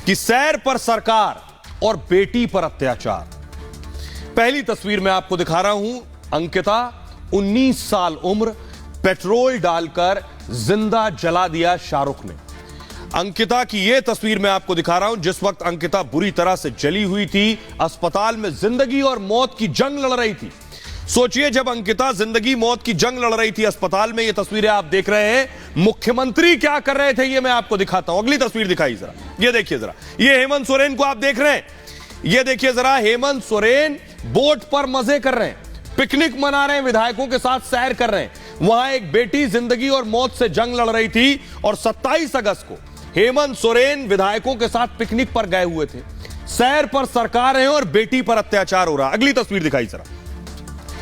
कि सैर पर सरकार और बेटी पर अत्याचार। पहली तस्वीर मैं आपको दिखा रहा हूं। अंकिता 19 साल उम्र, पेट्रोल डालकर जिंदा जला दिया शाहरुख ने। अंकिता की यह तस्वीर मैं आपको दिखा रहा हूं जिस वक्त अंकिता बुरी तरह से जली हुई थी, अस्पताल में जिंदगी और मौत की जंग लड़ रही थी। सोचिए, जब अंकिता जिंदगी मौत की जंग लड़ रही थी अस्पताल में, ये तस्वीरें आप देख रहे हैं। मुख्यमंत्री क्या कर रहे थे ये मैं आपको दिखाता हूं। अगली तस्वीर दिखाई जरा, ये देखिए जरा, ये हेमंत सोरेन को आप देख रहे हैं। ये देखिए जरा, हेमंत सोरेन बोट पर मजे कर रहे हैं, पिकनिक मना रहे हैं, विधायकों के साथ सैर कर रहे हैं। वहां एक बेटी जिंदगी और मौत से जंग लड़ रही थी और 27 अगस्त को हेमंत सोरेन विधायकों के साथ पिकनिक पर गए हुए थे। सैर पर सरकार है और बेटी पर अत्याचार हो रहा। अगली तस्वीर दिखाई जरा,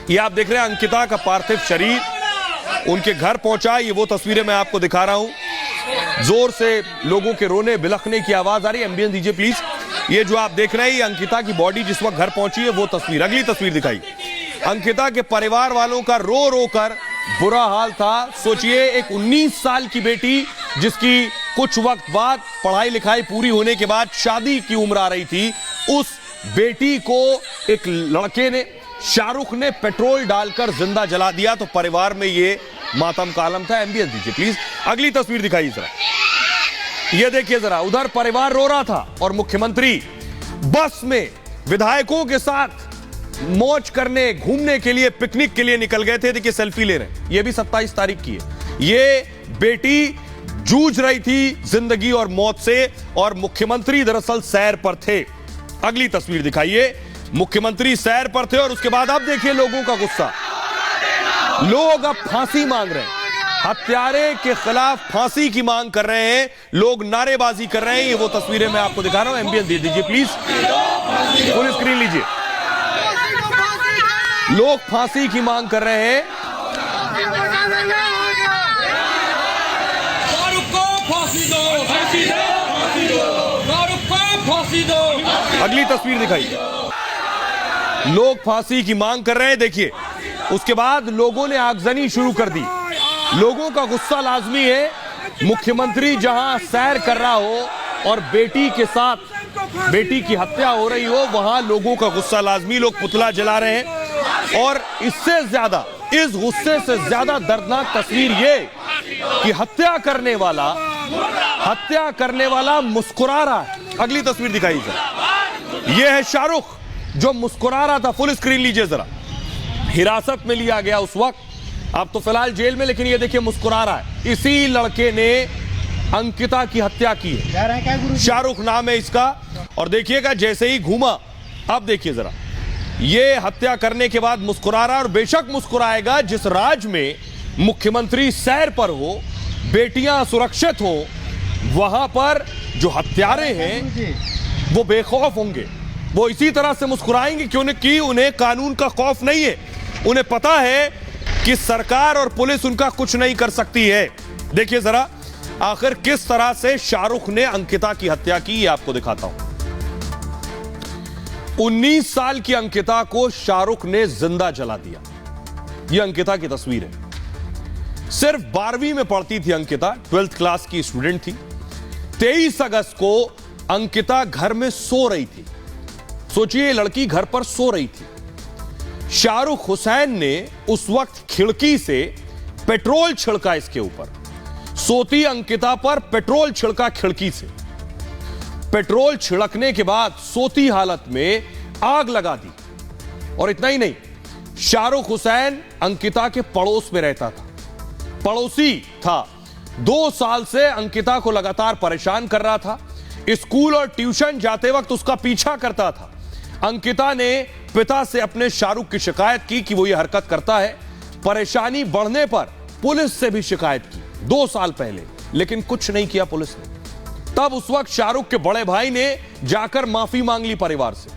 ये आप देख रहे हैं अंकिता का पार्थिव शरीर उनके घर पहुंचा। ये वो तस्वीरें मैं आपको दिखा रहा हूं। जोर से लोगों के रोने बिलखने की आवाज आ रही है। एम्बियंस दीजिए प्लीज। ये जो आप देख रहे हैं, ये अंकिता की बॉडी जिस वक्त घर पहुंची है वो तस्वीर। अगली तस्वीर दिखाई, अंकिता के परिवार वालों का रो रो कर बुरा हाल था। सोचिए, एक 19 साल की बेटी जिसकी कुछ वक्त बाद पढ़ाई लिखाई पूरी होने के बाद शादी की उम्र आ रही थी, उस बेटी को एक लड़के ने, शाहरुख ने पेट्रोल डालकर जिंदा जला दिया। तो परिवार में ये मातम का आलम था। एम्बियंस दीजिए प्लीज। अगली तस्वीर दिखाइए जरा, ये देखिए जरा, उधर परिवार रो रहा था और मुख्यमंत्री बस में विधायकों के साथ मौज करने, घूमने के लिए, पिकनिक के लिए निकल गए थे। देखिए सेल्फी ले रहे हैं। ये भी 27 तारीख की है। ये बेटी जूझ रही थी जिंदगी और मौत से और मुख्यमंत्री दरअसल सैर पर थे। अगली तस्वीर दिखाइए, मुख्यमंत्री सैर पर थे और उसके बाद अब देखिए लोगों का गुस्सा। लोग अब फांसी मांग रहे हैं, हत्यारे के खिलाफ फांसी की मांग कर रहे हैं, लोग नारेबाजी कर रहे हैं। ये वो तस्वीरें मैं आपको दिखा रहा हूं। एम्बियंस दे दीजिए प्लीज, फुल स्क्रीन लीजिए। लोग फांसी की मांग कर रहे हैं। अगली तस्वीर दिखाइए, लोग फांसी की मांग कर रहे हैं। देखिए, उसके बाद लोगों ने आगजनी शुरू कर दी। लोगों का गुस्सा लाजमी है। मुख्यमंत्री जहां सैर कर रहा हो और बेटी के साथ बेटी की हत्या हो रही हो, वहां लोगों का गुस्सा लाजमी। लोग पुतला जला रहे हैं और इससे ज्यादा, इस गुस्से से ज्यादा दर्दनाक तस्वीर ये कि हत्या करने वाला मुस्कुरा रहा है। अगली तस्वीर दिखाई जरा, यह है शाहरुख जो मुस्कुरा रहा था। फुल स्क्रीन लीजिए जरा। हिरासत में लिया गया उस वक्त, अब तो फिलहाल जेल में, लेकिन ये देखिए मुस्कुरा रहा है। इसी लड़के ने अंकिता की हत्या की है। शाहरुख नाम है इसका। और देखिएगा जैसे ही घूमा, अब देखिए जरा, ये हत्या करने के बाद मुस्कुरा रहा है। और बेशक मुस्कुराएगा जिस राज्य में मुख्यमंत्री सैर पर हो, बेटियां सुरक्षित हो, वहां पर जो हत्यारे हैं वो बेखौफ होंगे। वो इसी तरह से मुस्कुराएंगे क्योंकि उन्हें कानून का खौफ नहीं है। उन्हें पता है कि सरकार और पुलिस उनका कुछ नहीं कर सकती है। देखिए जरा आखिर किस तरह से शाहरुख ने अंकिता की हत्या की, ये आपको दिखाता हूं। 19 साल की अंकिता को शाहरुख ने जिंदा जला दिया। यह अंकिता की तस्वीर है। सिर्फ 12वीं में पढ़ती थी अंकिता, 12th क्लास की स्टूडेंट थी। 23 अगस्त को अंकिता घर में सो रही थी। सोचिए, लड़की घर पर सो रही थी। शाहरुख हुसैन ने उस वक्त खिड़की से पेट्रोल छिड़का इसके ऊपर। सोती अंकिता पर पेट्रोल छिड़का खिड़की से। पेट्रोल छिड़कने के बाद सोती हालत में आग लगा दी। और इतना ही नहीं, शाहरुख हुसैन अंकिता के पड़ोस में रहता था, पड़ोसी था। 2 साल से अंकिता को लगातार परेशान कर रहा था। स्कूल और ट्यूशन जाते वक्त उसका पीछा करता था। अंकिता ने पिता से अपने शाहरुख की शिकायत की कि वो ये हरकत करता है। परेशानी बढ़ने पर पुलिस से भी शिकायत की 2 साल पहले, लेकिन कुछ नहीं किया पुलिस ने। तब उस वक्त शाहरुख के बड़े भाई ने जाकर माफी मांग ली परिवार से।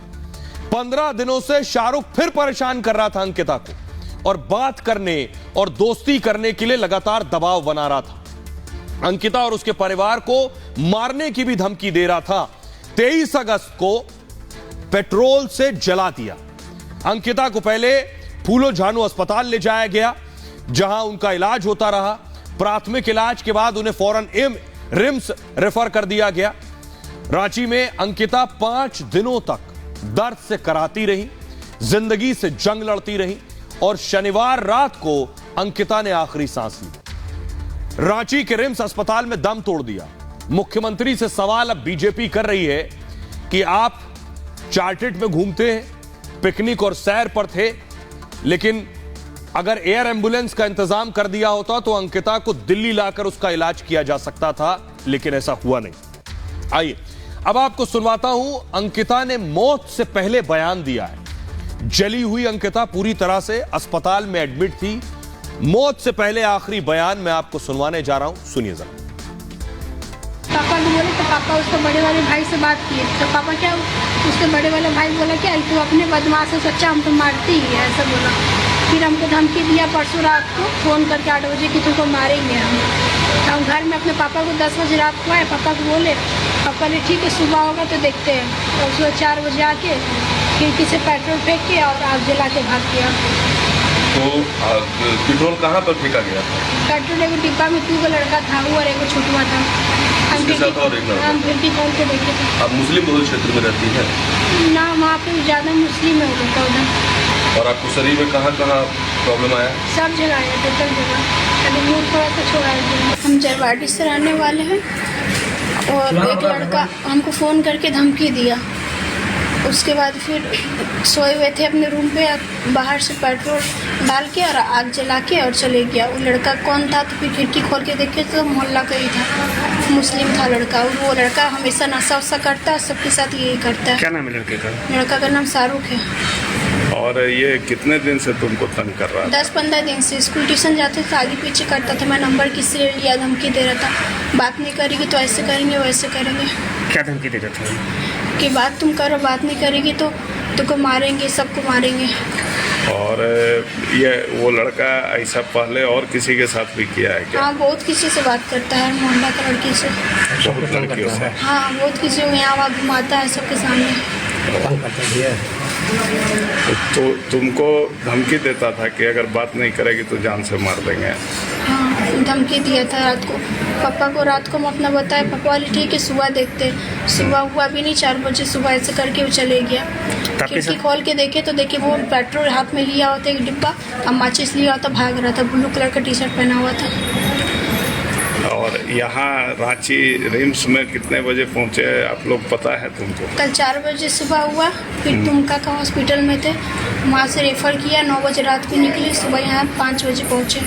15 दिनों से शाहरुख फिर परेशान कर रहा था अंकिता को और बात करने और दोस्ती करने के लिए लगातार दबाव बना रहा था। अंकिता और उसके परिवार को मारने की भी धमकी दे रहा था। 23 अगस्त को पेट्रोल से जला दिया। अंकिता को पहले फूलो झानो अस्पताल ले जाया गया, जहां उनका इलाज होता रहा। प्राथमिक इलाज के बाद उन्हें फौरन रिम्स रेफर कर दिया गया। रांची में अंकिता 5 दिनों तक दर्द से कराती रही, जिंदगी से जंग लड़ती रही और शनिवार रात को अंकिता ने आखिरी सांस ली। रांची के रिम्स अस्पताल में दम तोड़ दिया। मुख्यमंत्री से सवाल अब बीजेपी कर रही है कि आप चार्टर्ड में घूमते हैं, पिकनिक और सैर पर थे, लेकिन अगर एयर एम्बुलेंस का इंतजाम कर दिया होता तो अंकिता को दिल्ली लाकर उसका इलाज किया जा सकता था, लेकिन ऐसा हुआ नहीं। आइए अब आपको सुनवाता हूं, अंकिता ने मौत से पहले बयान दिया है। जली हुई अंकिता पूरी तरह से अस्पताल में एडमिट थी। मौत से पहले आखिरी बयान मैं आपको सुनवाने जा रहा हूं, सुनिए जरा। पापा को बोले तो पापा उसके बड़े वाले भाई से बात किए तो पापा क्या उसके बड़े वाले भाई बोला क्या तू अपने बदमाश से सच्चा हम तो मारती ही है, ऐसा बोला। फिर हमको धमकी दिया परसों रात को फ़ोन करके 8 बजे कि तुमको मारेंगे हम घर में अपने पापा को 10 बजे रात को आए, पापा को बोले, पापा ने ठीक है सुबह होगा तो देखते हैं। और सुबह 4 बजे आके खिड़की से पेट्रोल फेंक के और आग जला के भाग गया। तो पेट्रोल कहाँ पर फेंका गया था? पेट्रोल एगो डिब्बा में 2 लड़का था, वो और एगो छोटुआ था। उसके साथ और एक लड़का? हम खिड़की खोल के देखे थे। आप मुस्लिम बहुल क्षेत्र में रहती हैं? ना वहाँ पे ज़्यादा मुस्लिम है उधर। और आपको शरीर में कहाँ कहाँ प्रॉब्लम आया? सब जगह आया, टोटल जगह, खाली मुँह थोड़ा सा छोड़ा है। हम जरवाड़ी से रहने वाले हैं और एक लड़का हमको फ़ोन करके धमकी दिया। उसके बाद फिर सोए हुए थे अपने रूम पे, बाहर से पेट्रोल डाल के और आग जला के और चले गया। वो लड़का कौन था तो फिर खिड़की खोल के देखे तो मोहल्ला का ही था, मुस्लिम था लड़का। और वो लड़का हमेशा नशा वशा करता है, सबके साथ यही करता है। क्या नाम है लड़के का? लड़का का नाम शाहरुख है। और ये कितने दिन से तुमको तंग कर रहा था? 10-15 दिन से। स्कूल ट्यूशन जाते थे, आगे पीछे करता था। मैं नंबर किससे ले लिया, धमकी दे रहा था, बात नहीं करेगी तो ऐसे करेंगे वैसे करेंगे। क्या धमकी देता था? कि बात तुम करो, बात नहीं करेगी तो तुमको मारेंगे, सबको मारेंगे। और ये वो लड़का ऐसा पहले और किसी के साथ भी किया है क्या? हाँ, बहुत किसी से बात करता है, मोहल्ला का लड़की से। बहुत लड़कियों से? हाँ, बहुत किसी को यहाँ वहाँ घुमाता है सबके सामने। तो तुमको धमकी देता था कि अगर बात नहीं करेगी तो जान से मार देंगे? हाँ, धमकी दिया था रात को। पापा को रात को हम अपना बताया, पापा वाले ठीक है सुबह देखते। सुबह हुआ भी नहीं, 4 बजे सुबह ऐसे करके वो चले गया। खिड़की खोल के देखे तो देखे वो पेट्रोल हाथ में लिया हुआ था, एक डिब्बा, और माचिस लिया हुआ था, भाग रहा था। ब्लू कलर का टी-शर्ट पहना हुआ था। और यहाँ रांची रिम्स में कितने बजे पहुँचे आप लोग, पता है तुमको? कल 4 बजे सुबह हुआ, फिर दुमका का हॉस्पिटल में थे, वहाँ से रेफर किया। 9 बजे रात को निकले, सुबह यहाँ 5 बजे पहुँचे।